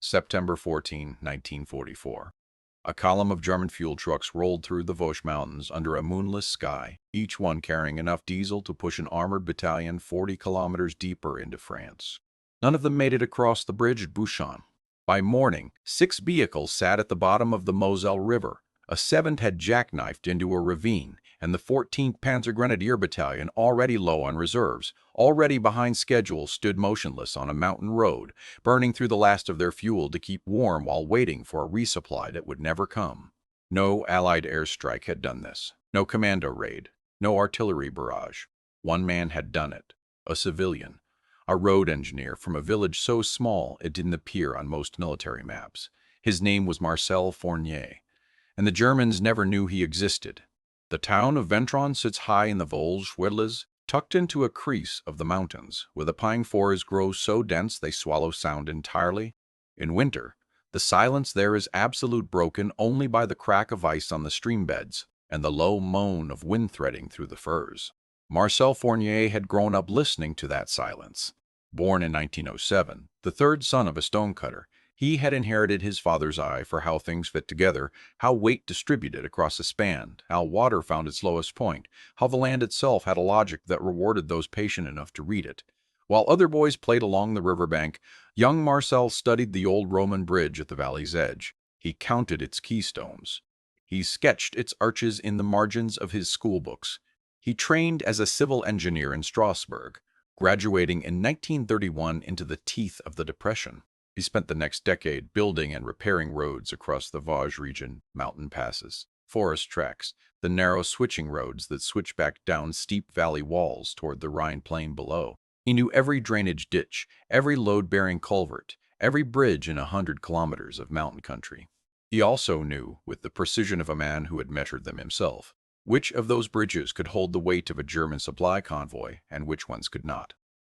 September 14, 1944. A column of German fuel trucks rolled through the Vosges Mountains under a moonless sky, each one carrying enough diesel to push an armored battalion 40 kilometers deeper into France. None of them made it across the bridge at Bouchon. By morning, 6 vehicles sat at the bottom of the Moselle River. A 7th had jackknifed into a ravine, and the 14th Panzer Grenadier Battalion, already low on reserves, already behind schedule, stood motionless on a mountain road, burning through the last of their fuel to keep warm while waiting for a resupply that would never come. No Allied airstrike had done this. No commando raid. No artillery barrage. One man had done it. A civilian. A road engineer from a village so small it didn't appear on most military maps. His name was Marcel Fournier, and the Germans never knew he existed. The town of Ventron sits high in the Vosges, tucked into a crease of the mountains, where the pine forests grow so dense they swallow sound entirely. In winter, the silence there is absolute, broken only by the crack of ice on the stream beds and the low moan of wind threading through the firs. Marcel Fournier had grown up listening to that silence. Born in 1907, the third son of a stonecutter, he had inherited his father's eye for how things fit together, how weight distributed across a span, how water found its lowest point, how the land itself had a logic that rewarded those patient enough to read it. While other boys played along the riverbank, young Marcel studied the old Roman bridge at the valley's edge. He counted its keystones. He sketched its arches in the margins of his schoolbooks. He trained as a civil engineer in Strasbourg, graduating in 1931 into the teeth of the Depression. He spent the next decade building and repairing roads across the Vosges region, mountain passes, forest tracks, the narrow switching roads that switch back down steep valley walls toward the Rhine plain below. He knew every drainage ditch, every load-bearing culvert, every bridge in 100 kilometers of mountain country. He also knew, with the precision of a man who had measured them himself, which of those bridges could hold the weight of a German supply convoy and which ones could not.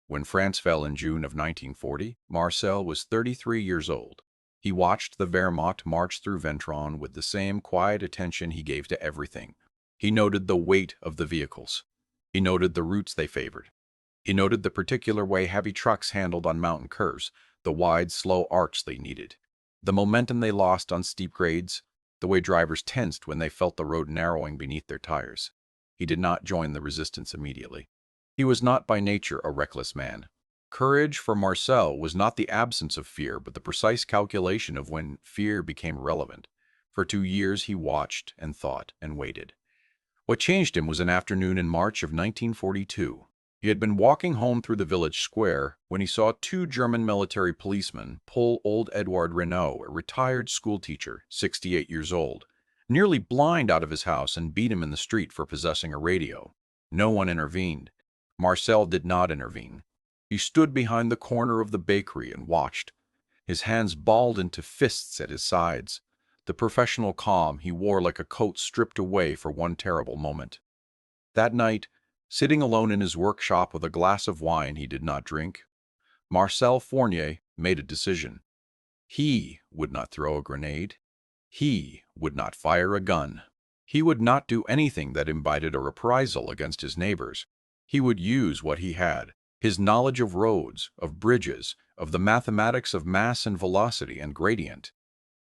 When France fell in June of 1940, Marcel was 33 years old. He watched the Wehrmacht march through Ventron with the same quiet attention he gave to everything. He noted the weight of the vehicles. He noted the routes they favored. He noted the particular way heavy trucks handled on mountain curves, the wide, slow arcs they needed, the momentum they lost on steep grades, the way drivers tensed when they felt the road narrowing beneath their tires. He did not join the resistance immediately. He was not by nature a reckless man. Courage for Marcel was not the absence of fear, but the precise calculation of when fear became relevant. For 2 years he watched and thought and waited. What changed him was an afternoon in March of 1942. He had been walking home through the village square when he saw 2 German military policemen pull old Edouard Renault, a retired schoolteacher, 68 years old, nearly blind, out of his house and beat him in the street for possessing a radio. No one intervened. Marcel did not intervene. He stood behind the corner of the bakery and watched, his hands balled into fists at his sides, the professional calm he wore like a coat stripped away for one terrible moment. That night, sitting alone in his workshop with a glass of wine he did not drink, Marcel Fournier made a decision. He would not throw a grenade. He would not fire a gun. He would not do anything that invited a reprisal against his neighbors. He would use what he had, his knowledge of roads, of bridges, of the mathematics of mass and velocity and gradient.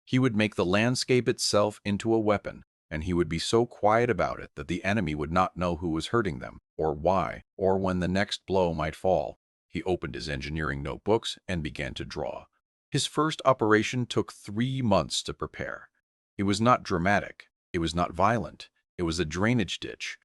He would make the landscape itself into a weapon, and he would be so quiet about it that the enemy would not know who was hurting them, or why, or when the next blow might fall. He opened his engineering notebooks and began to draw. His first operation took 3 months to prepare. It was not dramatic. It was not violent. It was a drainage ditch.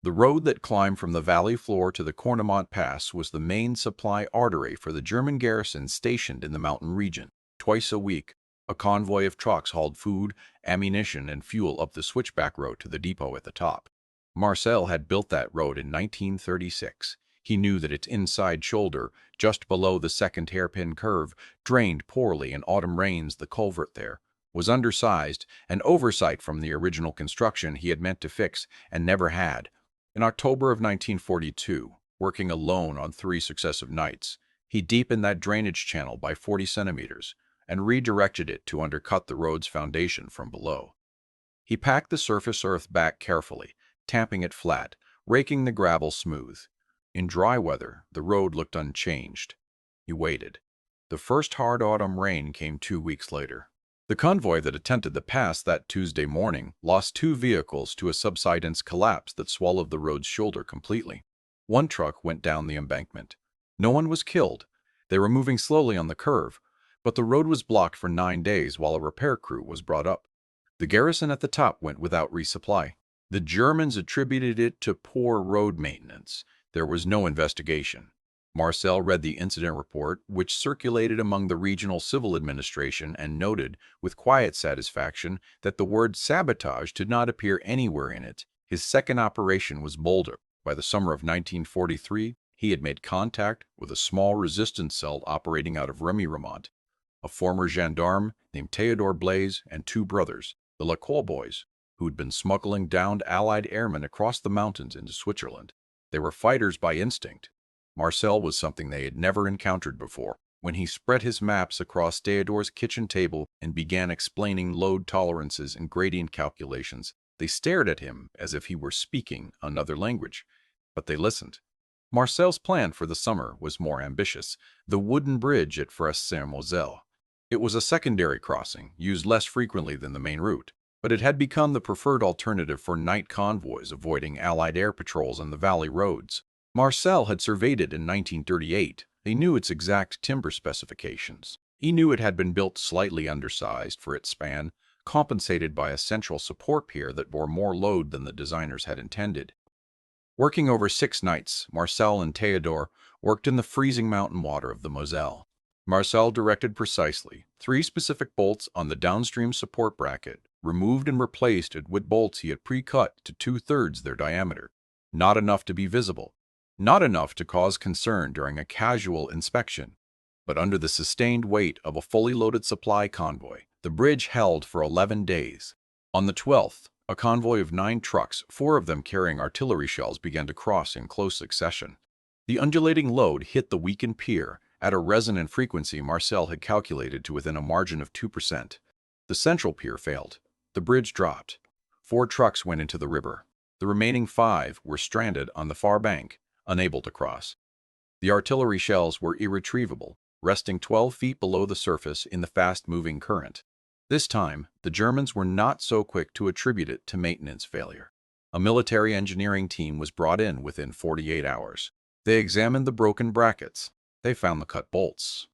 The road that climbed from the valley floor to the Cornamont Pass was the main supply artery for the German garrison stationed in the mountain region. Twice a week, a convoy of trucks hauled food, ammunition, and fuel up the switchback road to the depot at the top. Marcel had built that road in 1936. He knew that its inside shoulder, just below the second hairpin curve, drained poorly in autumn rains. The culvert there was undersized, an oversight from the original construction he had meant to fix and never had. In October of 1942, working alone on 3 successive nights, he deepened that drainage channel by 40 centimeters and redirected it to undercut the road's foundation from below. He packed the surface earth back carefully, tamping it flat, raking the gravel smooth. In dry weather, the road looked unchanged. He waited. The first hard autumn rain came 2 weeks later. The convoy that attempted the pass that Tuesday morning lost 2 vehicles to a subsidence collapse that swallowed the road's shoulder completely. One truck went down the embankment. No one was killed. They were moving slowly on the curve, but the road was blocked for 9 days while a repair crew was brought up. The garrison at the top went without resupply. The Germans attributed it to poor road maintenance. There was no investigation. Marcel read the incident report, which circulated among the regional civil administration, and noted, with quiet satisfaction, that the word sabotage did not appear anywhere in it. His second operation was bolder. By the summer of 1943, he had made contact with a small resistance cell operating out of Remiremont. A former gendarme named Theodore Blaise and 2 brothers, the Lacour boys, who had been smuggling downed Allied airmen across the mountains into Switzerland. They were fighters by instinct. Marcel was something they had never encountered before. When he spread his maps across Theodore's kitchen table and began explaining load tolerances and gradient calculations, they stared at him as if he were speaking another language. But they listened. Marcel's plan for the summer was more ambitious: the wooden bridge at Fresnes-Saint-Moselle. It was a secondary crossing, used less frequently than the main route, but it had become the preferred alternative for night convoys avoiding Allied air patrols on the valley roads. Marcel had surveyed it in 1938. He knew its exact timber specifications. He knew it had been built slightly undersized for its span, compensated by a central support pier that bore more load than the designers had intended. Working over 6 nights, Marcel and Theodore worked in the freezing mountain water of the Moselle. Marcel directed precisely 3 specific bolts on the downstream support bracket, removed and replaced it with bolts he had pre-cut to 2/3 their diameter. Not enough to be visible. Not enough to cause concern during a casual inspection, but under the sustained weight of a fully loaded supply convoy, the bridge held for 11 days. On the 12th, a convoy of 9 trucks, 4 of them carrying artillery shells, began to cross in close succession. The undulating load hit the weakened pier at a resonant frequency Marcel had calculated to within a margin of 2%. The central pier failed. The bridge dropped. 4 trucks went into the river. The remaining 5 were stranded on the far bank, unable to cross. The artillery shells were irretrievable, resting 12 feet below the surface in the fast-moving current. This time, the Germans were not so quick to attribute it to maintenance failure. A military engineering team was brought in within 48 hours. They examined the broken brackets. They found the cut bolts.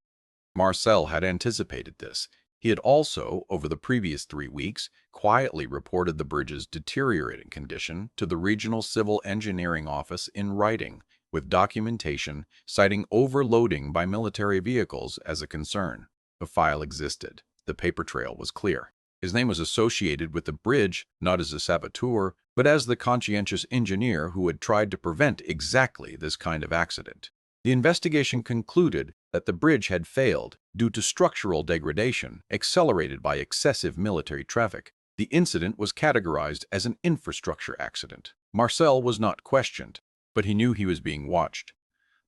Marcel had anticipated this. He had also, over the previous 3 weeks, quietly reported the bridge's deteriorating condition to the regional civil engineering office in writing, with documentation citing overloading by military vehicles as a concern. The file existed. The paper trail was clear. His name was associated with the bridge not as a saboteur, but as the conscientious engineer who had tried to prevent exactly this kind of accident. The investigation concluded that the bridge had failed due to structural degradation accelerated by excessive military traffic. The incident was categorized as an infrastructure accident. Marcel was not questioned, but he knew he was being watched.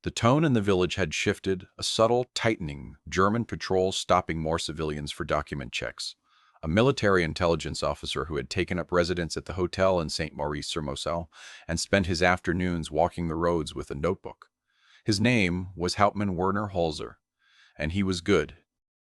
The tone in the village had shifted, a subtle tightening, German patrols stopping more civilians for document checks. A military intelligence officer who had taken up residence at the hotel in Saint-Maurice-sur-Moselle and spent his afternoons walking the roads with a notebook. His name was Hauptmann Werner Holzer, and he was good.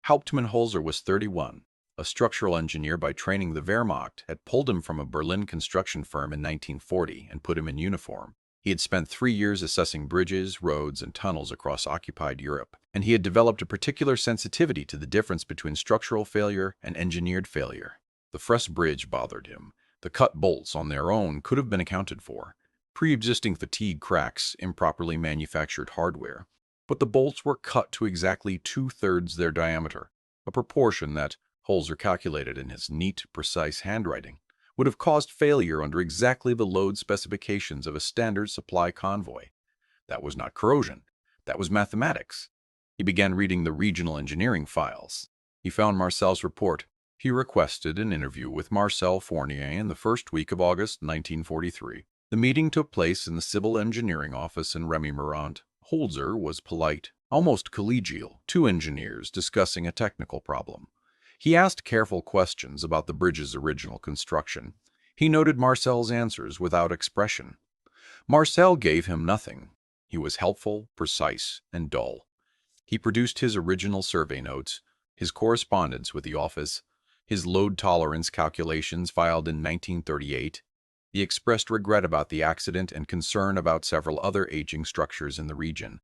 Hauptmann Holzer was 31. A structural engineer by training. The Wehrmacht had pulled him from a Berlin construction firm in 1940 and put him in uniform. He had spent 3 years assessing bridges, roads, and tunnels across occupied Europe, and he had developed a particular sensitivity to the difference between structural failure and engineered failure. The Fresnes bridge bothered him. The cut bolts on their own could have been accounted for. Pre-existing fatigue cracks, improperly manufactured hardware. But the bolts were cut to exactly 2/3 their diameter, a proportion that, Holzer calculated in his neat, precise handwriting, would have caused failure under exactly the load specifications of a standard supply convoy. That was not corrosion. That was mathematics. He began reading the regional engineering files. He found Marcel's report. He requested an interview with Marcel Fournier in the first week of August 1943. The meeting took place in the civil engineering office in Remiremont. Holzer was polite, almost collegial, 2 engineers discussing a technical problem. He asked careful questions about the bridge's original construction. He noted Marcel's answers without expression. Marcel gave him nothing. He was helpful, precise, and dull. He produced his original survey notes, his correspondence with the office, his load tolerance calculations filed in 1938. He expressed regret about the accident and concern about several other aging structures in the region.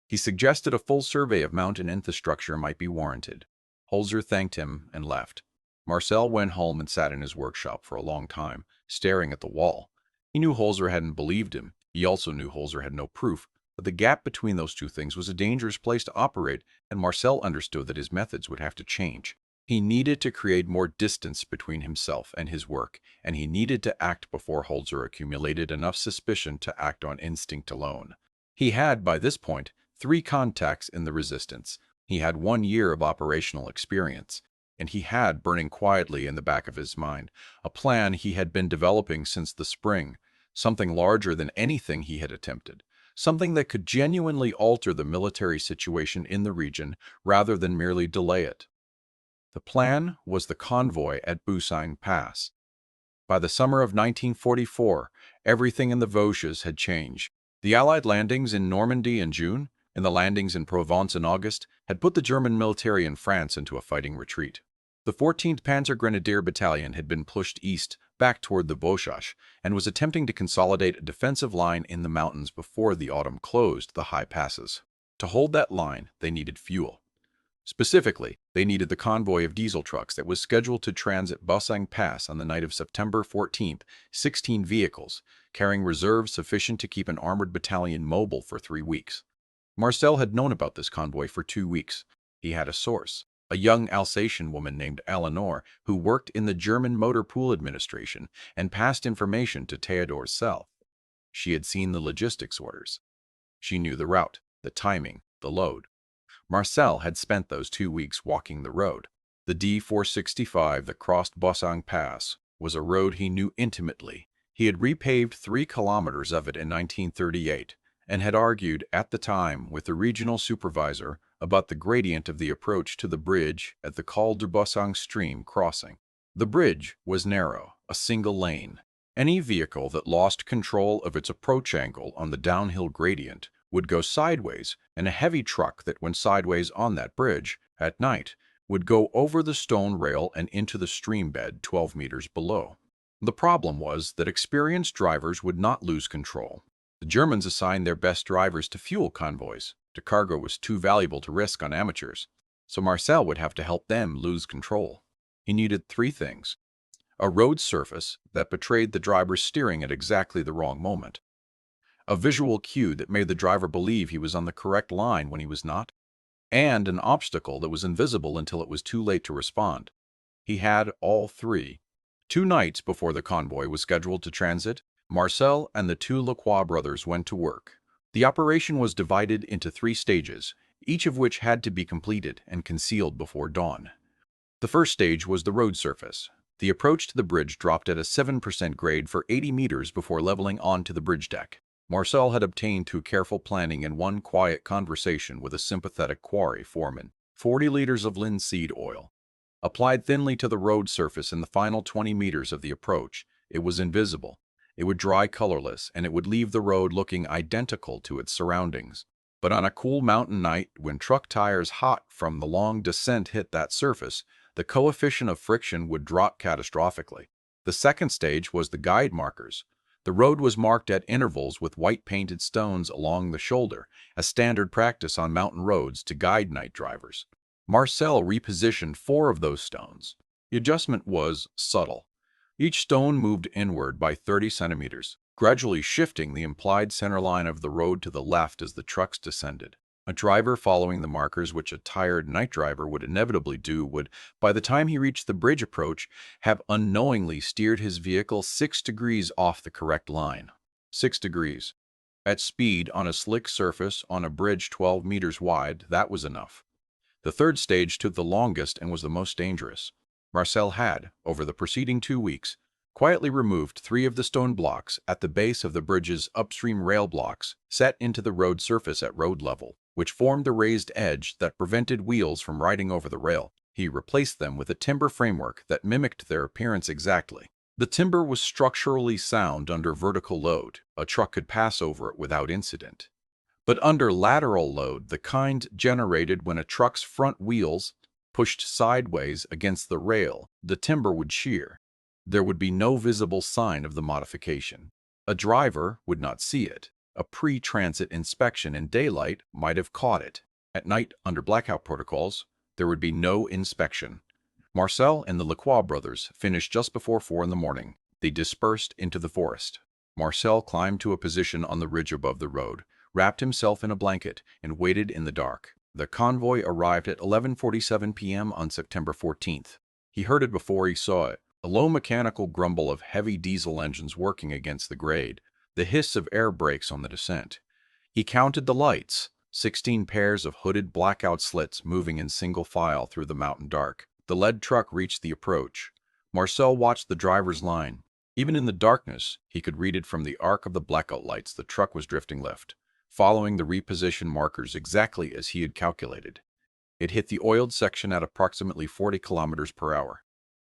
He suggested a full survey of mountain infrastructure might be warranted. Holzer thanked him and left. Marcel went home and sat in his workshop for a long time, staring at the wall. He knew Holzer hadn't believed him. He also knew Holzer had no proof, but the gap between those two things was a dangerous place to operate, and Marcel understood that his methods would have to change. He needed to create more distance between himself and his work, and he needed to act before Holzer accumulated enough suspicion to act on instinct alone. He had, by this point, 3 contacts in the resistance. He had 1 year of operational experience, and he had, burning quietly in the back of his mind, a plan he had been developing since the spring, something larger than anything he had attempted, something that could genuinely alter the military situation in the region rather than merely delay it. The plan was the convoy at Battalion Pass. By the summer of 1944, everything in the Vosges had changed. The Allied landings in Normandy in June and the landings in Provence in August had put the German military in France into a fighting retreat. The 14th Panzer Grenadier Battalion had been pushed east, back toward the Vosges, and was attempting to consolidate a defensive line in the mountains before the autumn closed the high passes. To hold that line, they needed fuel. Specifically, they needed the convoy of diesel trucks that was scheduled to transit Battalion Pass on the night of September 14th, 16 vehicles, carrying reserves sufficient to keep an armored battalion mobile for 3 weeks. Marcel had known about this convoy for 2 weeks. He had a source, a young Alsatian woman named Eleanor, who worked in the German Motor Pool Administration and passed information to Theodor's cell. She had seen the logistics orders. She knew the route, the timing, the load. Marcel had spent those 2 weeks walking the road. The D465 that crossed Battalion Pass was a road he knew intimately. He had repaved 3 kilometers of it in 1938 and had argued at the time with the regional supervisor about the gradient of the approach to the bridge at the Col du Bassang stream crossing. The bridge was narrow, a single lane. Any vehicle that lost control of its approach angle on the downhill gradient would go sideways, and a heavy truck that went sideways on that bridge at night would go over the stone rail and into the stream bed 12 meters below. The problem was that experienced drivers would not lose control. The Germans assigned their best drivers to fuel convoys. The cargo was too valuable to risk on amateurs, so Marcel would have to help them lose control. He needed 3 things: a road surface that betrayed the driver's steering at exactly the wrong moment, a visual cue that made the driver believe he was on the correct line when he was not, and an obstacle that was invisible until it was too late to respond. He had all 3. 2 nights before the convoy was scheduled to transit, Marcel and the 2 Lacroix brothers went to work. The operation was divided into 3 stages, each of which had to be completed and concealed before dawn. The first stage was the road surface. The approach to the bridge dropped at a 7% grade for 80 meters before leveling onto the bridge deck. Marcel had obtained through careful planning and one quiet conversation with a sympathetic quarry foreman 40 liters of linseed oil. Applied thinly to the road surface in the final 20 meters of the approach, it was invisible. It would dry colorless, and it would leave the road looking identical to its surroundings. But on a cool mountain night, when truck tires hot from the long descent hit that surface, the coefficient of friction would drop catastrophically. The second stage was the guide markers. The road was marked at intervals with white painted stones along the shoulder, a standard practice on mountain roads to guide night drivers. Marcel repositioned 4 of those stones. The adjustment was subtle. Each stone moved inward by 30 centimeters, gradually shifting the implied center line of the road to the left as the trucks descended. A driver following the markers, which a tired night driver would inevitably do, would, by the time he reached the bridge approach, have unknowingly steered his vehicle 6 degrees off the correct line. 6 degrees. At speed, on a slick surface, on a bridge 12 meters wide, that was enough. The third stage took the longest and was the most dangerous. Marcel had, over the preceding 2 weeks, quietly removed 3 of the stone blocks at the base of the bridge's upstream rail blocks set into the road surface at road level, which formed the raised edge that prevented wheels from riding over the rail. He replaced them with a timber framework that mimicked their appearance exactly. The timber was structurally sound under vertical load. A truck could pass over it without incident. but under lateral load, the kind generated when a truck's front wheels pushed sideways against the rail, the timber would shear. There would be no visible sign of the modification. A driver would not see it. A pre-transit inspection in daylight might have caught it. At night, under blackout protocols, there would be no inspection. Marcel and the Lacroix brothers finished just before 4 in the morning. They dispersed into the forest. Marcel climbed to a position on the ridge above the road, wrapped himself in a blanket, and waited in the dark. The convoy arrived at 11:47 p.m. on September 14th. He heard it before he saw it, a low mechanical grumble of heavy diesel engines working against the grade, the hiss of air brakes on the descent. He counted the lights, 16 pairs of hooded blackout slits moving in single file through the mountain dark. The lead truck reached the approach. Marcel watched the driver's line. Even in the darkness, he could read it from the arc of the blackout lights. The truck was drifting left, following the reposition markers exactly as he had calculated. It hit the oiled section at approximately 40 kilometers per hour.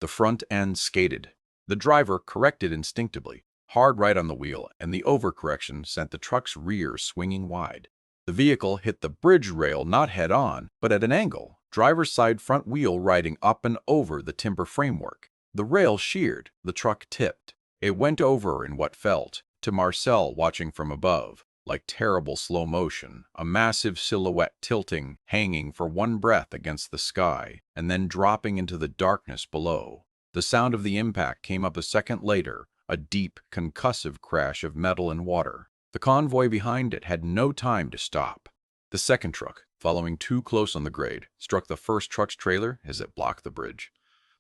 The front end skated. The driver corrected instinctively, hard right on the wheel, and the overcorrection sent the truck's rear swinging wide. The vehicle hit the bridge rail not head-on, but at an angle, driver's side front wheel riding up and over the timber framework. The rail sheared, the truck tipped. It went over in what felt, to Marcel watching from above, like terrible slow motion, a massive silhouette tilting, hanging for one breath against the sky, and then dropping into the darkness below. The sound of the impact came up a second later, a deep, concussive crash of metal and water. The convoy behind it had no time to stop. The second truck, following too close on the grade, struck the first truck's trailer as it blocked the bridge.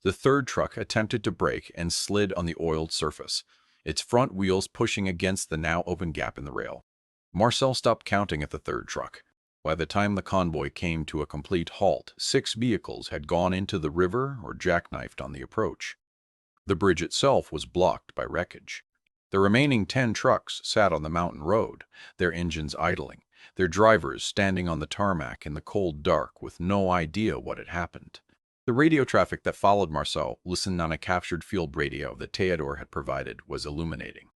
The third truck attempted to brake and slid on the oiled surface, its front wheels pushing against the now open gap in the rail. Marcel stopped counting at the third truck. By the time the convoy came to a complete halt, 6 vehicles had gone into the river or jackknifed on the approach. The bridge itself was blocked by wreckage. The remaining 10 trucks sat on the mountain road, their engines idling, their drivers standing on the tarmac in the cold dark with no idea what had happened. The radio traffic that followed Marcel, listened on a captured field radio that Theodore had provided, was illuminating.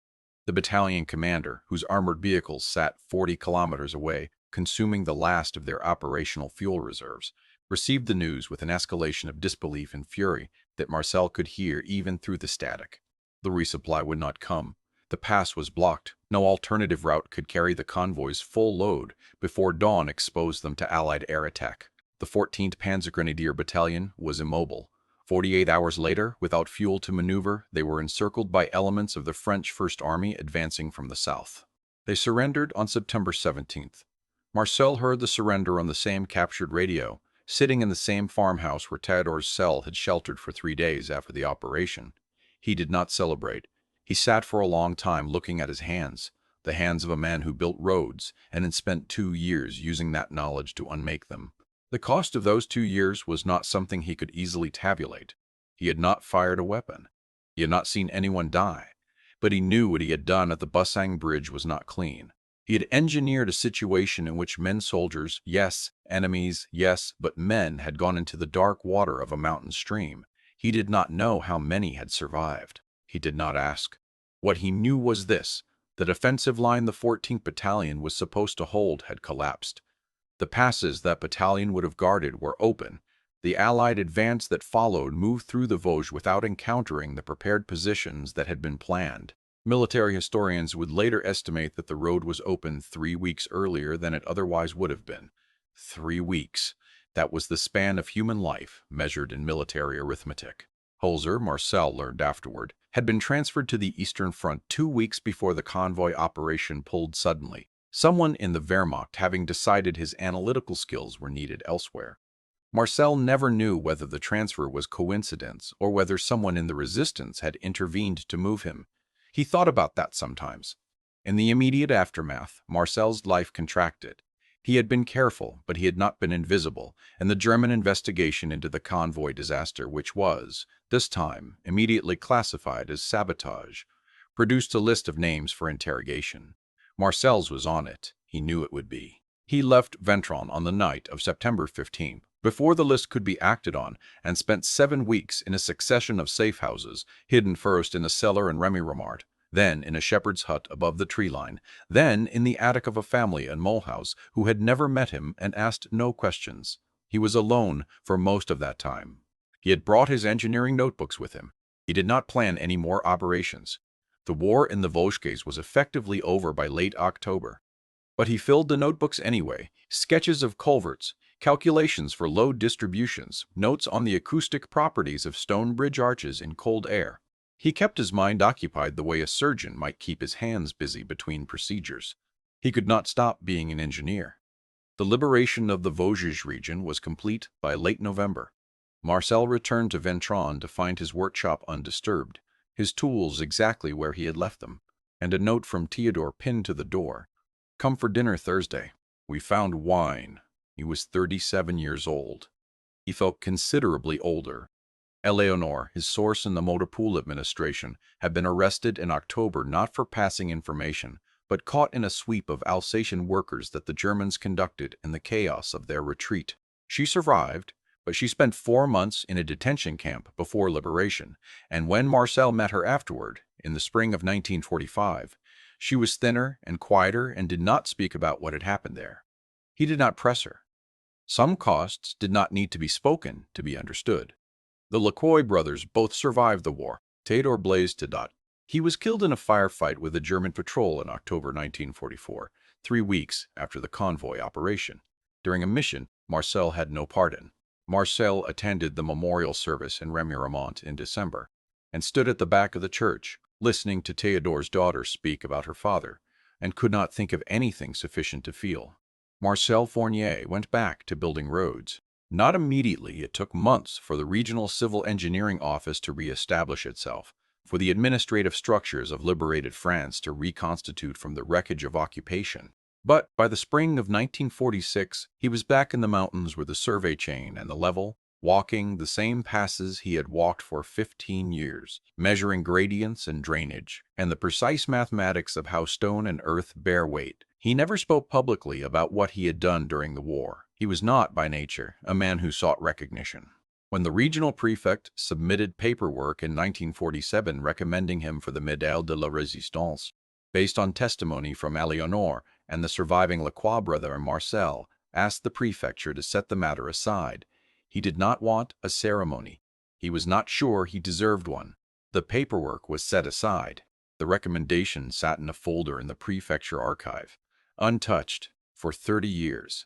The battalion commander, whose armored vehicles sat 40 kilometers away, consuming the last of their operational fuel reserves, received the news with an escalation of disbelief and fury that Marcel could hear even through the static. The resupply would not come. The pass was blocked. No alternative route could carry the convoy's full load before dawn exposed them to Allied air attack. The 14th Panzergrenadier Battalion was immobile. 48 hours later, without fuel to maneuver, they were encircled by elements of the French First Army advancing from the south. They surrendered on September 17th. Marcel heard the surrender on the same captured radio, sitting in the same farmhouse where Theodore's cell had sheltered for 3 days after the operation. He did not celebrate. He sat for a long time looking at his hands, the hands of a man who built roads and had spent 2 years using that knowledge to unmake them. The cost of those 2 years was not something he could easily tabulate. He had not fired a weapon. He had not seen anyone die. But he knew what he had done at the Busang Bridge was not clean. He had engineered a situation in which men soldiers, yes, enemies, yes, but men had gone into the dark water of a mountain stream. He did not know how many had survived. He did not ask. What he knew was this: the defensive line the 14th Battalion was supposed to hold had collapsed. The passes that battalion would have guarded were open. The Allied advance that followed moved through the Vosges without encountering the prepared positions that had been planned. Military historians would later estimate that the road was open 3 weeks earlier than it otherwise would have been. 3 weeks. That was the span of human life, measured in military arithmetic. Holzer, Marcel learned afterward, had been transferred to the Eastern Front 2 weeks before the convoy operation pulled suddenly, someone in the Wehrmacht having decided his analytical skills were needed elsewhere. Marcel never knew whether the transfer was coincidence or whether someone in the resistance had intervened to move him. He thought about that sometimes. In the immediate aftermath, Marcel's life contracted. He had been careful, but he had not been invisible, and the German investigation into the convoy disaster, which was, this time, immediately classified as sabotage, produced a list of names for interrogation. Marcel's was on it. He knew it would be. He left Ventron on the night of September 15th, before the list could be acted on, and spent 7 weeks in a succession of safe houses, hidden first in a cellar in Remiremont, then in a shepherd's hut above the tree line, then in the attic of a family in Mulhouse who had never met him and asked no questions. He was alone for most of that time. He had brought his engineering notebooks with him. He did not plan any more operations. The war in the Vosges was effectively over by late October. But he filled the notebooks anyway, sketches of culverts, calculations for load distributions, notes on the acoustic properties of stone bridge arches in cold air. He kept his mind occupied the way a surgeon might keep his hands busy between procedures. He could not stop being an engineer. The liberation of the Vosges region was complete by late November. Marcel returned to Ventron to find his workshop undisturbed, his tools exactly where he had left them, and a note from Theodore pinned to the door. "Come for dinner Thursday. We found wine." He was 37 years old. He felt considerably older. Eleonore, his source in the Motopoul administration, had been arrested in October not for passing information, but caught in a sweep of Alsatian workers that the Germans conducted in the chaos of their retreat. She survived, but she spent 4 months in a detention camp before liberation, and when Marcel met her afterward, in the spring of 1945, she was thinner and quieter and did not speak about what had happened there. He did not press her. Some costs did not need to be spoken to be understood. The Lacroix brothers both survived the war. Theodore Blaise Tedot. He was killed in a firefight with a German patrol in October 1944, 3 weeks after the Convoy operation. During a mission Marcel had no part in. Marcel attended the memorial service in Remiremont in December, and stood at the back of the church, listening to Theodore's daughter speak about her father, and could not think of anything sufficient to feel. Marcel Fournier went back to building roads. Not immediately, it took months for the Regional Civil Engineering Office to re-establish itself, for the administrative structures of liberated France to reconstitute from the wreckage of occupation. But by the spring of 1946, he was back in the mountains with the survey chain and the level, walking the same passes he had walked for 15 years, measuring gradients and drainage, and the precise mathematics of how stone and earth bear weight. He never spoke publicly about what he had done during the war. He was not, by nature, a man who sought recognition. When the regional prefect submitted paperwork in 1947 recommending him for the Médaille de la Résistance, based on testimony from Eleonore and the surviving Lacroix brother Marcel, asked the prefecture to set the matter aside. He did not want a ceremony. He was not sure he deserved one. The paperwork was set aside. The recommendation sat in a folder in the prefecture archive, untouched for 30 years.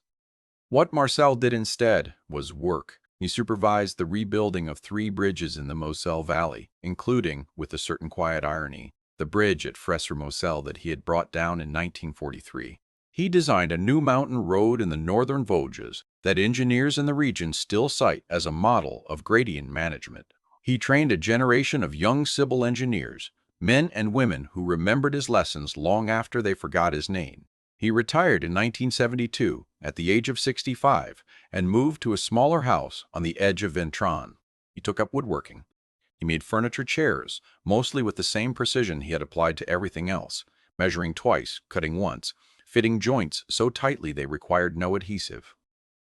What Marcel did instead was work. He supervised the rebuilding of 3 bridges in the Moselle Valley, including, with a certain quiet irony, the bridge at Fresnes-Moselle that he had brought down in 1943. He designed a new mountain road in the northern Vosges that engineers in the region still cite as a model of gradient management. He trained a generation of young civil engineers, men and women who remembered his lessons long after they forgot his name. He retired in 1972 at the age of 65 and moved to a smaller house on the edge of Ventron. He took up woodworking. He made furniture chairs, mostly with the same precision he had applied to everything else, measuring twice, cutting once, fitting joints so tightly they required no adhesive.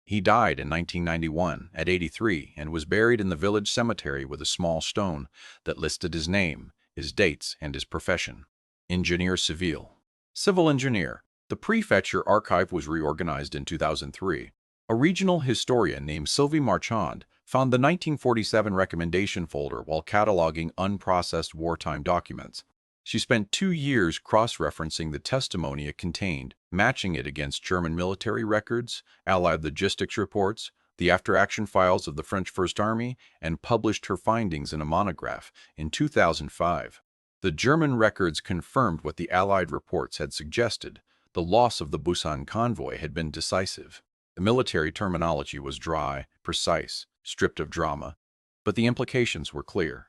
He died in 1991 at 83 and was buried in the village cemetery with a small stone that listed his name, his dates, and his profession. Engineer Civil. Civil engineer. The prefecture archive was reorganized in 2003. A regional historian named Sylvie Marchand found the 1947 recommendation folder while cataloging unprocessed wartime documents. She spent 2 years cross-referencing the testimony it contained, matching it against German military records, Allied logistics reports, the after-action files of the French First Army, and published her findings in a monograph in 2005. The German records confirmed what the Allied reports had suggested. The loss of the Busan convoy had been decisive. The military terminology was dry, precise, stripped of drama, but the implications were clear.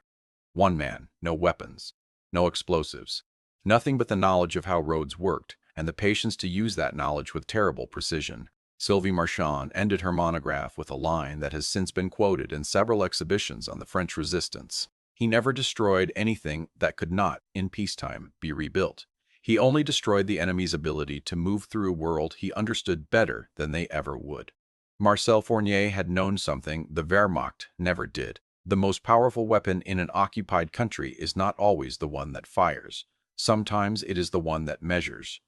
1 man, no weapons, no explosives, nothing but the knowledge of how roads worked, and the patience to use that knowledge with terrible precision. Sylvie Marchand ended her monograph with a line that has since been quoted in several exhibitions on the French resistance. He never destroyed anything that could not, in peacetime, be rebuilt. He only destroyed the enemy's ability to move through a world he understood better than they ever would. Marcel Fournier had known something the Wehrmacht never did. The most powerful weapon in an occupied country is not always the one that fires. Sometimes it is the one that measures.